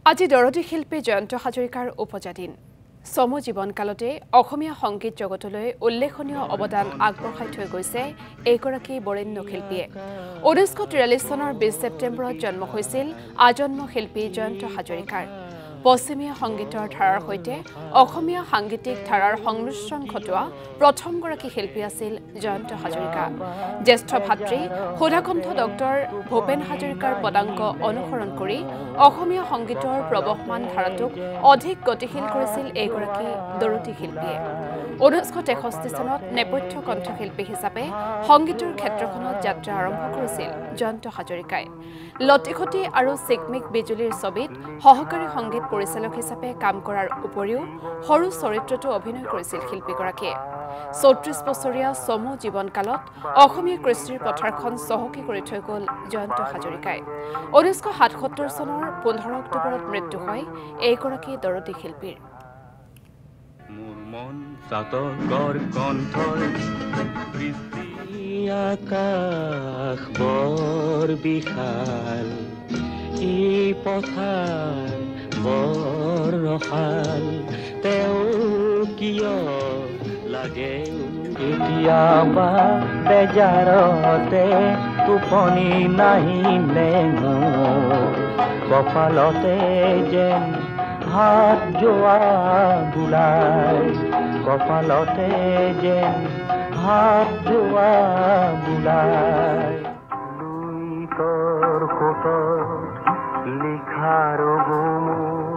আজি দৰদী শিল্পী জয়ন্ত হাজৰিকাৰ উপজাদিন চমু জীৱনকালতে অসমীয়া সংগীত জগতলৈ উল্লেখনীয় অৱদান আগবঢ়াই থৈ গৈছে এইগৰাকী বৰেণ্য শিল্পীয়ে 1943 চনৰ 20 ছেপ্টেম্বৰত জন্ম হৈছিল আজন্ম শিল্পী জয়ন্ত হাজৰিকাৰ পশ্চিমীয়া সংগীতৰ ধাৰাৰ সৈতে অসমীয়া সাংগীতিক ধাৰাৰ সংমিশ্ৰণ ঘটোৱা প্ৰথমগৰাকী শিল্পী আছিল জয়ন্ত হাজৰিকা জ্যেষ্ঠ ভাতৃ সুধাকণ্ঠ ডক্টৰ ভূপেন হাজৰিকাৰ পদাংক অনুসৰণ কৰি অসমীয়া সংগীতৰ প্ৰৱহমান ধাৰাটোক অধিক গতিশীল কৰিছিল এইগৰাকী দৰদী শিল্পীয়ে 1963 চনত নেপথ্য কণ্ঠশিল্পী হিচাপে সংগীতৰ ক্ষেত্ৰখনত যাত্ৰা আৰম্ভ কৰিছিল জয়ন্ত হাজৰিকাই লতিখতি আৰু চিকমিক বিজুলীৰ ছবিত সহকাৰী সংগীত পৰিচালক হিচাপে কাম কৰাৰ উপৰিও সৰু চৰিত্ৰতো অভিনয় কৰিছিল শিল্পীগৰাকীয়ে 34 বছৰীয়া চমু জীৱনকালত অসমীয়া কৃষ্টিৰ পথাৰখন চহকী কৰি থৈ গ'ল জয়ন্ত হাজৰিকাই 1977 চনৰ 15 অক্টোবৰত মৃত্যু হয় এইগৰাকী দৰদী শিল্পীৰ মোৰ মন চাতকৰ কণ্ঠৰ আকাশ বৰ বিশাল এই পথাৰ বৰ ৰসাল তেওঁ কিয় লাগে কেতিয়াবা বেজাৰতে টোপনি নাহিলে মোৰ কপালতে যেন হাত যোৱা বুলাই কপালতে যেন হাত যোৱা বুলাই লুইতৰ কোটৰ লিখাৰ গুমুৰ